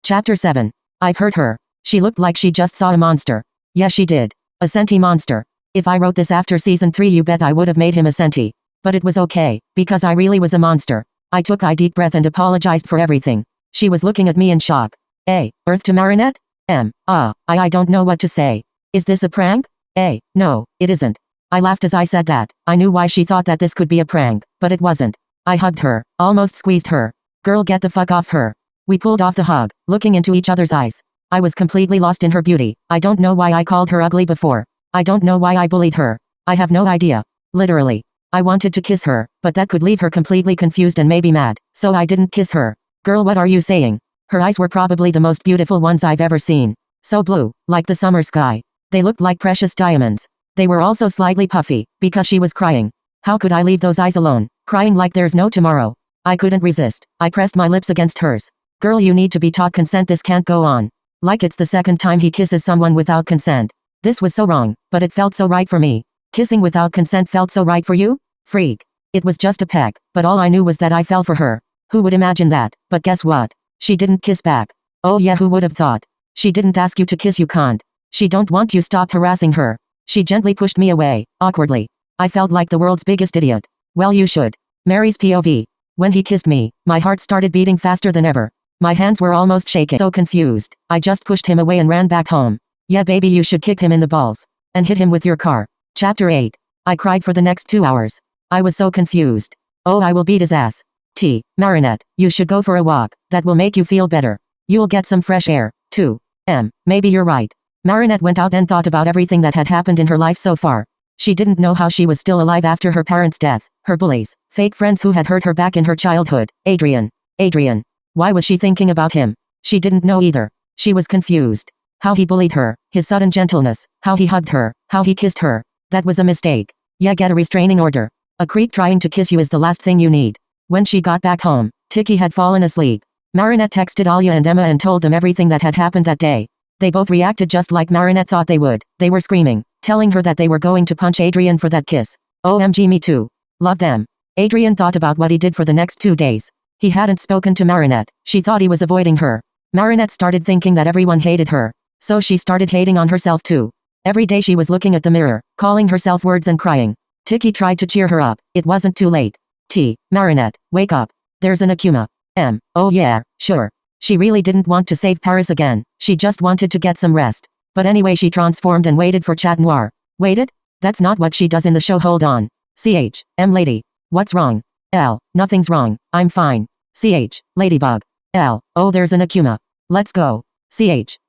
Chapter 7. I've heard her. She looked like she just saw a monster. Yes, she did. A senti monster. If I wrote this after season 3, you bet I would have made him a senti. But it was okay, because I really was a monster. I took a deep breath and apologized for everything. She was looking at me in shock. Earth to Marinette? I don't know what to say. Is this a prank? No, it isn't. I laughed as I said that. I knew why she thought that this could be a prank, but it wasn't. I hugged her, almost squeezed her. Girl, get the fuck off her. We pulled off the hug, looking into each other's eyes. I was completely lost in her beauty. I don't know why I called her ugly before. I don't know why I bullied her. I have no idea. Literally. I wanted to kiss her, but that could leave her completely confused and maybe mad, so I didn't kiss her. Girl, what are you saying? Her eyes were probably the most beautiful ones I've ever seen. So blue, like the summer sky. They looked like precious diamonds. They were also slightly puffy, because she was crying. How could I leave those eyes alone, crying like there's no tomorrow? I couldn't resist. I pressed my lips against hers. Girl, you need to be taught consent. This can't go on. Like it's the second time he kisses someone without consent. This was so wrong, but it felt so right for me. Kissing without consent felt so right for you? Freak. It was just a peck, but all I knew was that I fell for her. Who would imagine that? But guess what? She didn't kiss back. Oh yeah, who would have thought? She didn't ask you to kiss, you can't. She don't want you, stop harassing her. She gently pushed me away, awkwardly. I felt like the world's biggest idiot. Well, you should. Mary's POV. When he kissed me, my heart started beating faster than ever. My hands were almost shaking. So confused, I just pushed him away and ran back home. Yeah baby, you should kick him in the balls. And hit him with your car. Chapter 8. I cried for the next 2 hours. I was so confused. Oh, I will beat his ass. Marinette, you should go for a walk. That will make you feel better. You'll get some fresh air, too. Maybe you're right. Marinette went out and thought about everything that had happened in her life so far. She didn't know how she was still alive after her parents' death, her bullies, fake friends who had hurt her back in her childhood, Adrian. Why was she thinking about him? She didn't know either. She was confused. How he bullied her, his sudden gentleness, how he hugged her, how he kissed her. That was a mistake. Yeah, get a restraining order. A creep trying to kiss you is the last thing you need. When she got back home, Tiki had fallen asleep. Marinette texted Alia and Emma and told them everything that had happened that day. They both reacted just like Marinette thought they would. They were screaming, telling her that they were going to punch Adrian for that kiss. OMG, me too. Love them. Adrian thought about what he did for the next 2 days. He hadn't spoken to Marinette. She thought he was avoiding her. Marinette started thinking that everyone hated her. So she started hating on herself too. Every day she was looking at the mirror, calling herself words and crying. Tiki tried to cheer her up. It wasn't too late. Marinette, wake up. There's an Akuma. Oh yeah, sure. She really didn't want to save Paris again. She just wanted to get some rest. But anyway, she transformed and waited for Chat Noir. Waited? That's not what she does in the show. Hold on. Lady. What's wrong? L. Nothing's wrong. I'm fine. Ladybug. L. Oh, there's an Akuma. Let's go.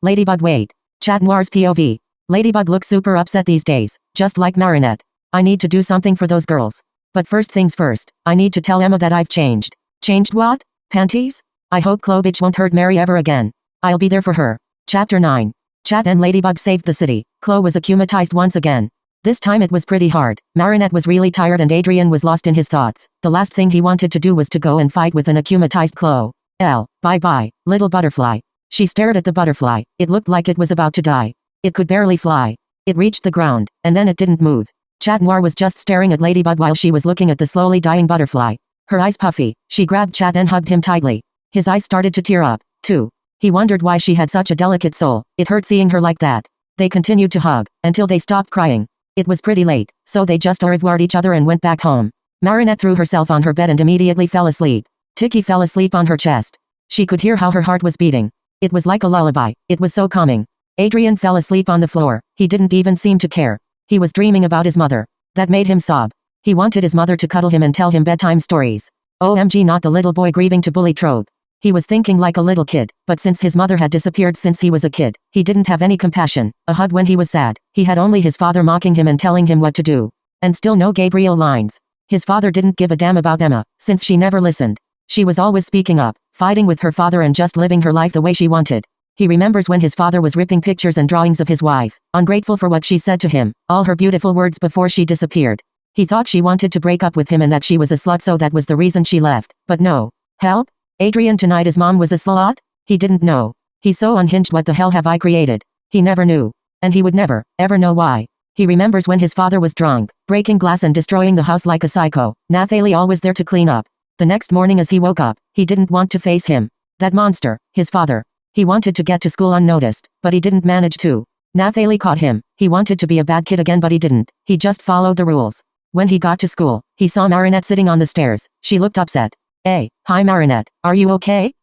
Ladybug, wait. Chat Noir's POV. Ladybug looks super upset these days, just like Marinette. I need to do something for those girls. But first things first, I need to tell Emma that I've changed. Changed what? Panties? I hope Chloe bitch won't hurt Mary ever again. I'll be there for her. Chapter 9. Chat and Ladybug saved the city. Chloe was akumatized once again. This time it was pretty hard. Marinette was really tired and Adrian was lost in his thoughts. The last thing he wanted to do was to go and fight with an akumatized Chloe. Bye-bye, little butterfly. She stared at the butterfly. It looked like it was about to die. It could barely fly. It reached the ground, and then it didn't move. Chat Noir was just staring at Ladybug while she was looking at the slowly dying butterfly. Her eyes puffy. She grabbed Chat and hugged him tightly. His eyes started to tear up, too. He wondered why she had such a delicate soul. It hurt seeing her like that. They continued to hug, until they stopped crying. It was pretty late, so they just au revoired each other and went back home. Marinette threw herself on her bed and immediately fell asleep. Tiki fell asleep on her chest. She could hear how her heart was beating. It was like a lullaby. It was so calming. Adrian fell asleep on the floor. He didn't even seem to care. He was dreaming about his mother. That made him sob. He wanted his mother to cuddle him and tell him bedtime stories. OMG, not the little boy grieving to bully trope. He was thinking like a little kid, but since his mother had disappeared since he was a kid, he didn't have any compassion. A hug when he was sad. He had only his father mocking him and telling him what to do. And still no Gabriel lines. His father didn't give a damn about Emma, since she never listened. She was always speaking up, fighting with her father and just living her life the way she wanted. He remembers when his father was ripping pictures and drawings of his wife, ungrateful for what she said to him, all her beautiful words before she disappeared. He thought she wanted to break up with him and that she was a slut, so that was the reason she left. But no. Help? Adrian tonight his mom was a slut? He didn't know. He's so unhinged. What the hell have I created? He never knew. And he would never, ever know why. He remembers when his father was drunk, breaking glass and destroying the house like a psycho. Nathalie always there to clean up. The next morning as he woke up, he didn't want to face him. That monster, his father. He wanted to get to school unnoticed, but he didn't manage to. Nathalie caught him. He wanted to be a bad kid again but he didn't. He just followed the rules. When he got to school, he saw Marinette sitting on the stairs. She looked upset. Hey, hi Marinette, are you okay?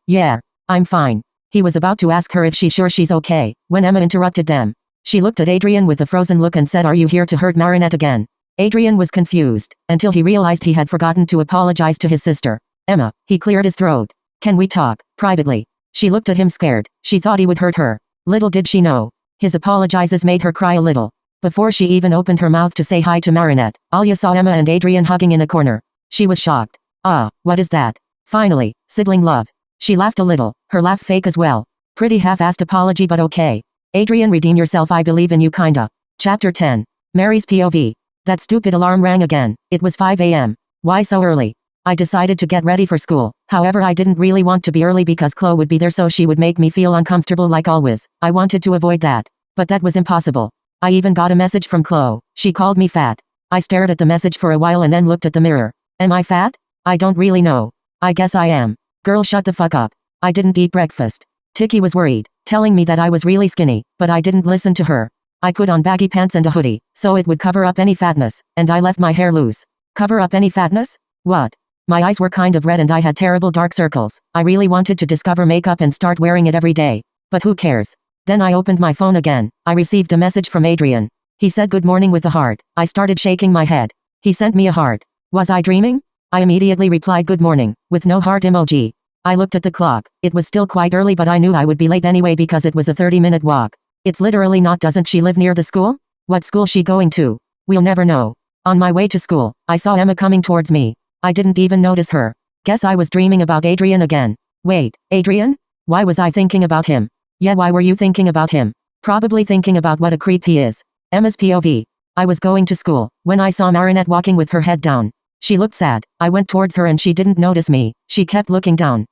Yeah, I'm fine. He was about to ask her if she's sure she's okay, when Emma interrupted them. She looked at Adrian with a frozen look and said, are you here to hurt Marinette again? Adrian was confused, until he realized he had forgotten to apologize to his sister. Emma, he cleared his throat. Can we talk, privately? She looked at him scared. She thought he would hurt her. Little did she know. His apologizes made her cry a little. Before she even opened her mouth to say hi to Marinette, Alia saw Emma and Adrian hugging in a corner. She was shocked. Ah, what is that? Finally, sibling love. She laughed a little, her laugh fake as well. Pretty half-assed apology but okay. Adrian, redeem yourself, I believe in you kinda. Chapter 10. Mary's POV. That stupid alarm rang again. It was 5 a.m. Why so early? I decided to get ready for school. However, I didn't really want to be early because Chloe would be there so she would make me feel uncomfortable like always. I wanted to avoid that. But that was impossible. I even got a message from Chloe. She called me fat. I stared at the message for a while and then looked at the mirror. Am I fat? I don't really know. I guess I am. Girl, shut the fuck up. I didn't eat breakfast. Tiki was worried, telling me that I was really skinny, but I didn't listen to her. I put on baggy pants and a hoodie, so it would cover up any fatness, and I left my hair loose. Cover up any fatness? What? My eyes were kind of red and I had terrible dark circles. I really wanted to discover makeup and start wearing it every day. But who cares? Then I opened my phone again. I received a message from Adrian. He said good morning with a heart. I started shaking my head. He sent me a heart. Was I dreaming? I immediately replied good morning, with no heart emoji. I looked at the clock. It was still quite early but I knew I would be late anyway because it was a 30-minute walk. It's literally not. Doesn't she live near the school? What school she going to? We'll never know. On my way to school, I saw Emma coming towards me. I didn't even notice her. Guess I was dreaming about Adrian again. Wait, Adrian? Why was I thinking about him? Yeah, why were you thinking about him? Probably thinking about what a creep he is. Emma's POV. I was going to school, when I saw Marinette walking with her head down. She looked sad. I went towards her and she didn't notice me. She kept looking down.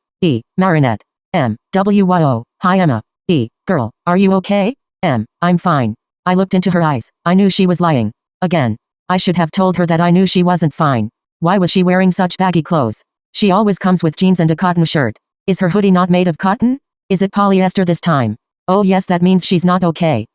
Marinette. MWYO. Hi Emma. Girl, are you okay? I'm fine. I looked into her eyes. I knew she was lying. Again. I should have told her that I knew she wasn't fine. Why was she wearing such baggy clothes? She always comes with jeans and a cotton shirt. Is her hoodie not made of cotton? Is it polyester this time? Oh yes, that means she's not okay.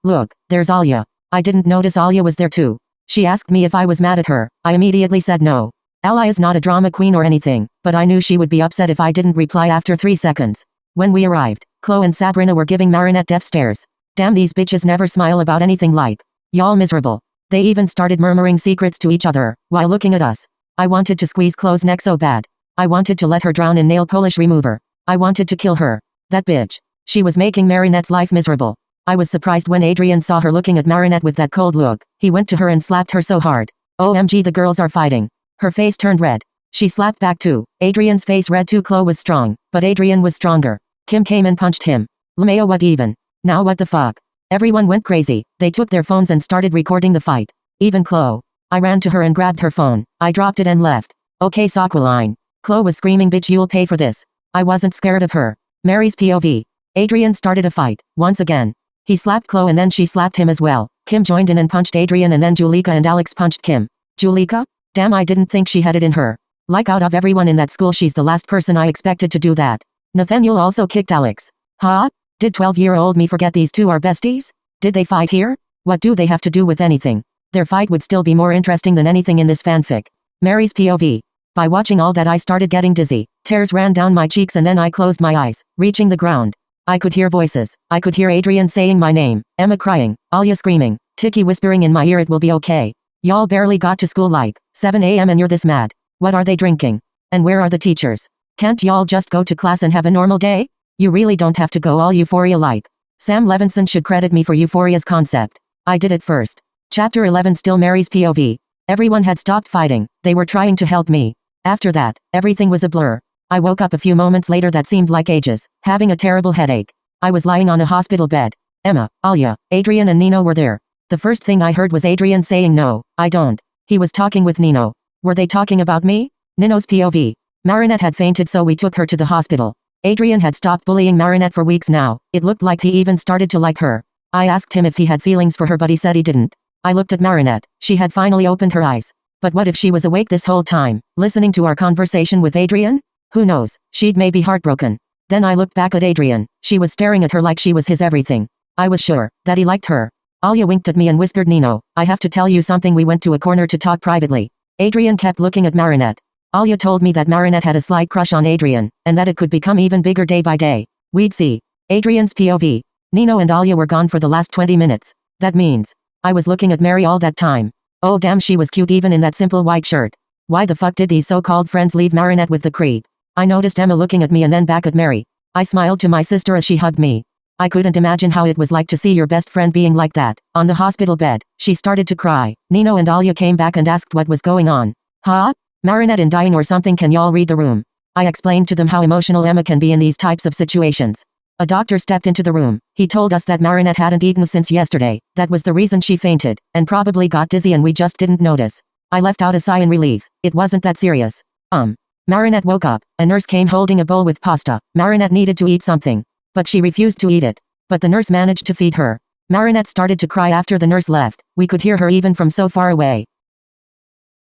Look, there's Alia. I didn't notice Alia was there too. She asked me if I was mad at her. I immediately said no. Alia is not a drama queen or anything, but I knew she would be upset if I didn't reply after 3 seconds. When we arrived, Chloe and Sabrina were giving Marinette death stares. Damn, these bitches never smile about anything like. Y'all miserable. They even started murmuring secrets to each other, while looking at us. I wanted to squeeze Chloe's neck so bad. I wanted to let her drown in nail polish remover. I wanted to kill her. That bitch. She was making Marinette's life miserable. I was surprised when Adrian saw her looking at Marinette with that cold look. He went to her and slapped her so hard. OMG, the girls are fighting. Her face turned red. She slapped back too. Adrian's face red too. Chloe was strong, but Adrian was stronger. Kim came and punched him. LMAO, what even? Now what the fuck? Everyone went crazy. They took their phones and started recording the fight. Even Chloe. I ran to her and grabbed her phone. I dropped it and left. Okay, Saquiline. Chloe was screaming, bitch, you'll pay for this. I wasn't scared of her. Mary's POV. Adrian started a fight, once again. He slapped Chloe and then she slapped him as well. Kim joined in and punched Adrian and then Julika and Alex punched Kim. Julika? Damn, I didn't think she had it in her. Like, out of everyone in that school she's the last person I expected to do that. Nathaniel also kicked Alex. Huh? Did 12-year-old me forget these two are besties? Did they fight here? What do they have to do with anything? Their fight would still be more interesting than anything in this fanfic. Mary's POV. By watching all that I started getting dizzy. Tears ran down my cheeks and then I closed my eyes, reaching the ground. I could hear voices. I could hear Adrian saying my name, Emma crying, Alia screaming, Tiki whispering in my ear it will be okay. Y'all barely got to school like 7 a.m. and you're this mad. What are they drinking? And where are the teachers? Can't y'all just go to class and have a normal day? You really don't have to go all euphoria like. Sam Levinson should credit me for euphoria's concept. I did it first. Chapter 11. Still Mary's POV. Everyone had stopped fighting. They were trying to help me. After that, everything was a blur. I woke up a few moments later that seemed like ages, having a terrible headache. I was lying on a hospital bed. Emma, Alia, Adrian and Nino were there. The first thing I heard was Adrian saying no, I don't. He was talking with Nino. Were they talking about me? Nino's POV. Marinette had fainted so we took her to the hospital. Adrian had stopped bullying Marinette for weeks now. It looked like he even started to like her. I asked him if he had feelings for her but he said he didn't. I looked at Marinette. She had finally opened her eyes. But what if she was awake this whole time, listening to our conversation with Adrian? Who knows, she'd may be heartbroken. Then I looked back at Adrian. She was staring at her like she was his everything. I was sure that he liked her. Alia winked at me and whispered, Nino, I have to tell you something. We went to a corner to talk privately. Adrian kept looking at Marinette. Alia told me that Marinette had a slight crush on Adrian, and that it could become even bigger day by day. We'd see. Adrian's POV. Nino and Alia were gone for the last 20 minutes. That means I was looking at Mary all that time. Oh damn, she was cute even in that simple white shirt. Why the fuck did these so-called friends leave Marinette with the creep? I noticed Emma looking at me and then back at Mary. I smiled to my sister as she hugged me. I couldn't imagine how it was like to see your best friend being like that. On the hospital bed, she started to cry. Nino and Alia came back and asked what was going on. Huh? Marinette in dying or something? Can y'all read the room? I explained to them how emotional Emma can be in these types of situations. A doctor stepped into the room. He told us that Marinette hadn't eaten since yesterday. That was the reason she fainted, and probably got dizzy, and we just didn't notice. I left out a sigh in relief. It wasn't that serious. Marinette woke up. A nurse came holding a bowl with pasta. Marinette needed to eat something, but she refused to eat it. But the nurse managed to feed her. Marinette started to cry after the nurse left. We could hear her even from so far away.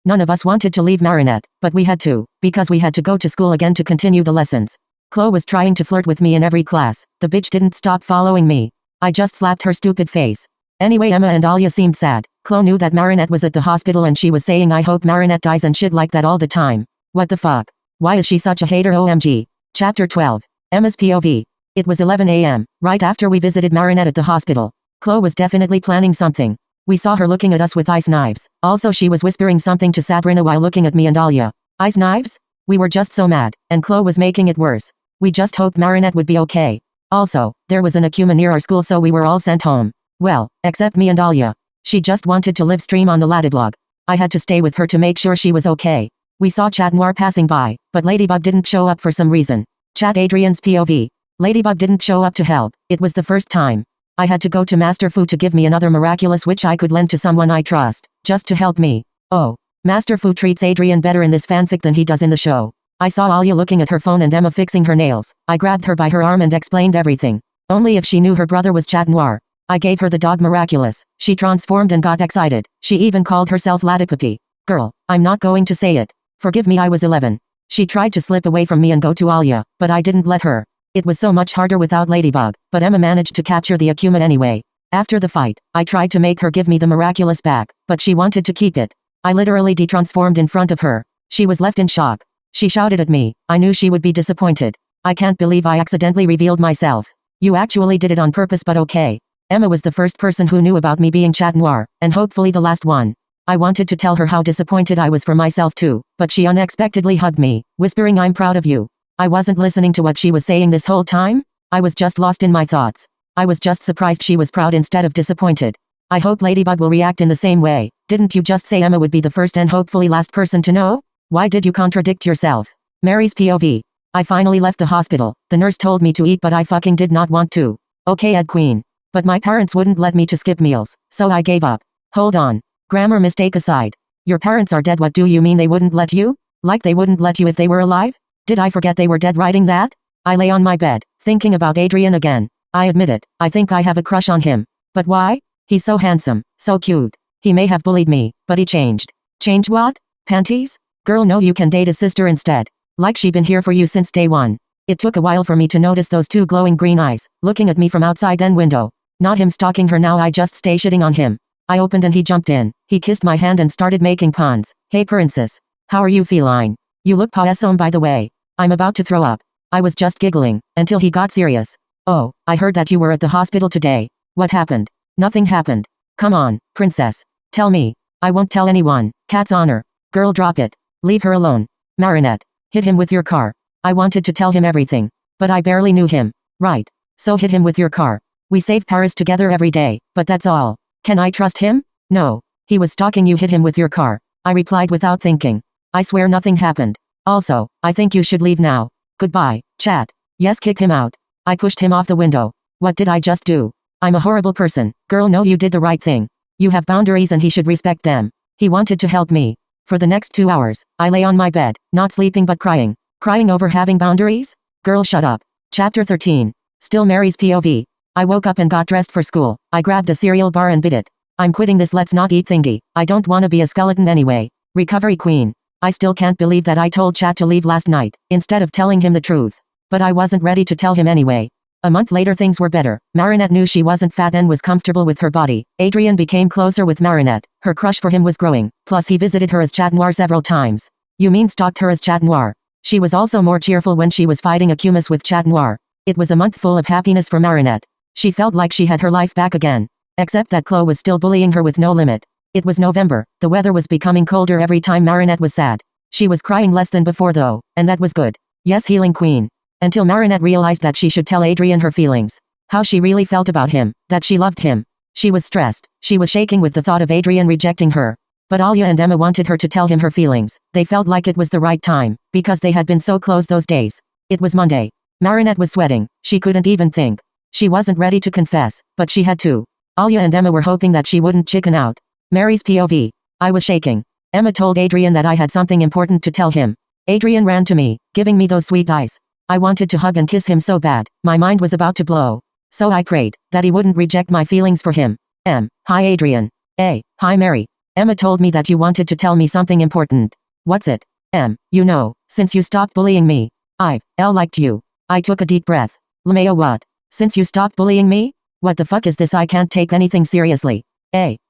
None of us wanted to leave Marinette, but we had to, because we had to go to school again to continue the lessons. Chloe was trying to flirt with me in every class. The bitch didn't stop following me. I just slapped her stupid face. Anyway, Emma and Alia seemed sad. Chloe knew that Marinette was at the hospital and she was saying I hope Marinette dies and shit like that all the time. What the fuck? Why is she such a hater? OMG. Chapter 12. Emma's POV. It was 11 a.m., right after we visited Marinette at the hospital. Chloe was definitely planning something. We saw her looking at us with ice knives. Also, she was whispering something to Sabrina while looking at me and Alia. Ice knives? We were just so mad, and Chloe was making it worse. We just hoped Marinette would be okay. Also, there was an Akuma near our school, so we were all sent home. Well, except me and Alia. She just wanted to live stream on the Ladyblog. I had to stay with her to make sure she was okay. We saw Chat Noir passing by, but Ladybug didn't show up for some reason. Chat Adrian's POV. Ladybug didn't show up to help. It was the first time. I had to go to Master Fu to give me another miraculous which I could lend to someone I trust, just to help me. Oh, Master Fu treats Adrian better in this fanfic than he does in the show. I saw Alia looking at her phone and Emma fixing her nails. I grabbed her by her arm and explained everything. Only if she knew her brother was Chat Noir. I gave her the dog Miraculous. She transformed and got excited. She even called herself Ladypuppy. Girl, I'm not going to say it. Forgive me, I was 11. She tried to slip away from me and go to Alia, but I didn't let her. It was so much harder without Ladybug, but Emma managed to capture the Akuma anyway. After the fight, I tried to make her give me the Miraculous back, but she wanted to keep it. I literally detransformed in front of her. She was left in shock. She shouted at me. I knew she would be disappointed. I can't believe I accidentally revealed myself. You actually did it on purpose, but okay. Emma was the first person who knew about me being Chat Noir, and hopefully the last one. I wanted to tell her how disappointed I was for myself too, but she unexpectedly hugged me, whispering I'm proud of you. I wasn't listening to what she was saying this whole time. I was just lost in my thoughts. I was just surprised she was proud instead of disappointed. I hope Ladybug will react in the same way. Didn't you just say Emma would be the first and hopefully last person to know? Why did you contradict yourself? Mary's POV. I finally left the hospital. The nurse told me to eat, but I fucking did not want to. Okay, Ed Queen. But my parents wouldn't let me to skip meals, so I gave up. Hold on. Grammar mistake aside. Your parents are dead. What do you mean they wouldn't let you? Like they wouldn't let you if they were alive? Did I forget they were dead writing that? I lay on my bed, thinking about Adrian again. I admit it, I think I have a crush on him. But why? He's so handsome, so cute. He may have bullied me, but he changed. Changed what? Panties? Girl, no, you can date a sister instead. Like she been here for you since day one. It took a while for me to notice those two glowing green eyes, looking at me from outside then window. Not him stalking her now, I just stay shitting on him. I opened and he jumped in. He kissed my hand and started making puns. Hey princess. How are you feline? You look awesome by the way. I'm about to throw up. I was just giggling, until he got serious. Oh, I heard that you were at the hospital today. What happened? Nothing happened. Come on, princess. Tell me. I won't tell anyone. Cat's honor. Girl, drop it. Leave her alone. Marinette. Hit him with your car. I wanted to tell him everything, but I barely knew him. Right. So hit him with your car. We save Paris together every day, but that's all. Can I trust him? No. He was stalking you. Hit him with your car. I replied without thinking. I swear nothing happened. Also, I think you should leave now. Goodbye, Chat. Yes, kick him out. I pushed him off the window. What did I just do? I'm a horrible person. Girl, no, you did the right thing. You have boundaries and he should respect them. He wanted to help me. For the next 2 hours, I lay on my bed, not sleeping but crying. Crying over having boundaries? Girl, shut up. Chapter 13. Still Mary's POV. I woke up and got dressed for school. I grabbed a cereal bar and bit it. I'm quitting this let's not eat thingy. I don't wanna be a skeleton anyway. Recovery queen. I still can't believe that I told Chat to leave last night, instead of telling him the truth. But I wasn't ready to tell him anyway. A month later things were better. Marinette knew she wasn't fat and was comfortable with her body. Adrian became closer with Marinette. Her crush for him was growing. Plus he visited her as Chat Noir several times. You mean stalked her as Chat Noir? She was also more cheerful when she was fighting Acumus with Chat Noir. It was a month full of happiness for Marinette. She felt like she had her life back again. Except that Chloe was still bullying her with no limit. It was November. The weather was becoming colder every time Marinette was sad. She was crying less than before though, and that was good. Yes, healing queen. Until Marinette realized that she should tell Adrian her feelings. How she really felt about him, that she loved him. She was stressed. She was shaking with the thought of Adrian rejecting her. But Alia and Emma wanted her to tell him her feelings. They felt like it was the right time, because they had been so close those days. It was Monday. Marinette was sweating. She couldn't even think. She wasn't ready to confess, but she had to. Alia and Emma were hoping that she wouldn't chicken out. Mary's POV. I was shaking. Emma told Adrian that I had something important to tell him. Adrian ran to me, giving me those sweet eyes. I wanted to hug and kiss him so bad. My mind was about to blow. So I prayed that he wouldn't reject my feelings for him. Hi Adrian. Hi Mary. Emma told me that you wanted to tell me something important. What's it? You know, since you stopped bullying me, I've liked you. I took a deep breath. LMAO what? Since you stopped bullying me? What the fuck is this? I can't take anything seriously.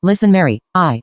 Listen Mary, I